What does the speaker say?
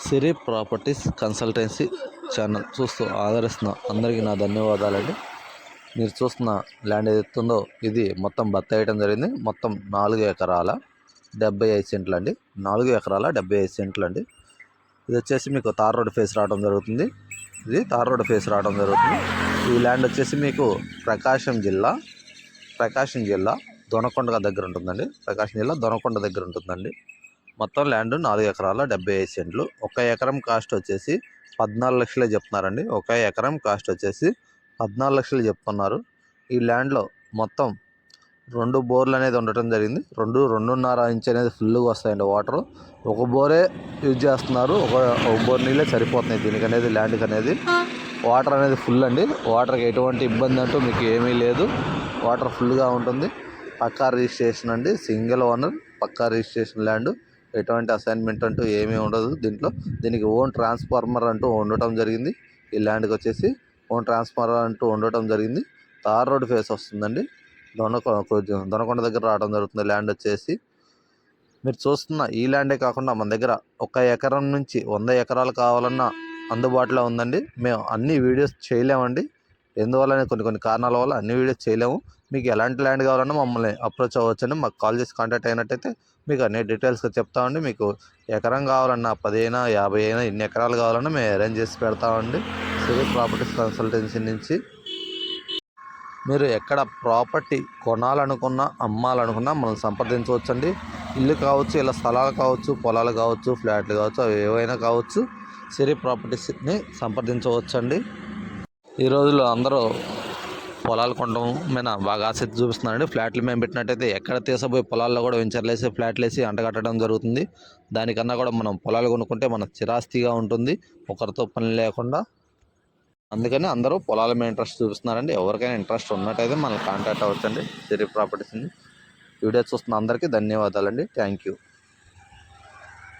సిరి properties consultancy channel చూస్తూ ఆదరిస్తున్న అందరికీ నా ధన్యవాదాలండి. మీరు చూస్తున్న ల్యాండ్ ఏదైతే ఉందో ఇది మొత్తం బత్త వేయడం జరిగింది. మొత్తం 4 ఎకరాల 75 సెంట్లు అండి. 4 ఎకరాల 75 సెంట్లు అండి. ఇది వచ్చేసి మీకు తార్ రోడ్ ఫేస్ రావడం జరుగుతుంది. ఈ ల్యాండ్ వచ్చేసి మీకు ప్రకాశం జిల్లా దొనకొండ దగ్గర ఉంటుందండి. మొత్తం ల్యాండ్ 4 ఎకరాల 75 సెంట్లు. 1 ఎకరం కాస్ట్ వచ్చేసి 14 లక్షలే చెప్తున్నారండి. 1 ఎకరం కాస్ట్ వచ్చేసి 14 లక్షలు చెప్తున్నారు. ఈ ల్యాండ్లో మొత్తం 2 బోర్లు అనేది ఉండటం జరిగింది. 2.5 ఇంచ్ అనేది ఫుల్గా వస్తాయండి వాటర్. ఒక బోరే యూజ్ చేస్తున్నారు. ఒక బోర్ నీళ్ళే సరిపోతున్నాయి దీనికనేది. ల్యాండ్కి అనేది వాటర్ అనేది ఫుల్ అండి. వాటర్కి ఎటువంటి ఇబ్బంది అంటూ మీకు ఏమీ లేదు. వాటర్ ఫుల్గా ఉంటుంది. పక్కా రిజిస్ట్రేషన్ అండి. సింగిల్ ఓనర్, పక్కా రిజిస్ట్రేషన్ ల్యాండ్. ఎటువంటి అసైన్మెంట్ అంటూ ఏమీ ఉండదు దీనికి ఓన్ ట్రాన్స్ఫార్మర్ అంటూ ఉండటం జరిగింది. ఈ ల్యాండ్కి వచ్చేసి ఓన్ ట్రాన్స్ఫార్మర్ అంటూ ఉండటం జరిగింది. తార్ రోడ్ ఫేస్ వస్తుందండి. దొనకొండ దగ్గర రావడం జరుగుతుంది. ల్యాండ్ వచ్చేసి మీరు చూస్తున్న ఈ ల్యాండే కాకుండా మన దగ్గర 1 ఎకరం నుంచి 100 ఎకరాలు కావాలన్నా అందుబాటులో ఉందండి. మేము అన్ని వీడియోస్ చేయలేమండి. ఎందువల్ల కొన్ని కారణాల వల్ల అన్ని వీడియోస్ చేయలేము. మీకు ఎలాంటి ల్యాండ్ కావాలన్నా మమ్మల్ని అప్రోచ్ అవ్వచ్చండి. మాకు కాల్ చేసి కాంటాక్ట్ అయినట్టయితే మీకు అన్ని డీటెయిల్స్గా చెప్తామండి. మీకు ఎకరం కావాలన్నా 10 అయినా 50 అయినా ఎన్ని ఎకరాలు కావాలన్నా మేము అరేంజ్ చేసి పెడతామండి. సిరి ప్రాపర్టీస్ కన్సల్టెన్సీ నుంచి మీరు ఎక్కడ ప్రాపర్టీ కొనాలనుకున్నా అమ్మాలనుకున్నా మనం సంప్రదించవచ్చండి. ఇల్లు కావచ్చు, ఇలా స్థలాలు కావచ్చు, పొలాలు కావచ్చు, ఫ్లాట్లు కావచ్చు, అవి ఏవైనా కావచ్చు, సిరి ప్రాపర్టీస్ని సంప్రదించవచ్చండి. ఈ రోజుల్లో అందరూ పొలాలు కొనడం మీద బాగా ఆసక్తి చూపిస్తున్నారండి. ఫ్లాట్లు మేము పెట్టినట్టయితే ఎక్కడ తీసపోయి పొలాల్లో కూడా వెంచర్లు వేసి ఫ్లాట్లు వేసి అంటగట్టడం జరుగుతుంది. దానికన్నా కూడా మనం పొలాలు కొనుక్కుంటే మన స్థిరాస్తిగా ఉంటుంది, ఒకరితో పని లేకుండా. అందుకని అందరూ పొలాల మీద ఇంట్రెస్ట్ చూపిస్తున్నారండి. ఎవరికైనా ఇంట్రెస్ట్ ఉన్నట్టయితే మనల్ని కాంటాక్ట్ అవ్వచ్చండి. సిరి ప్రాపర్టీస్ని వీడియో చూస్తున్న అందరికీ ధన్యవాదాలండి. Thank you.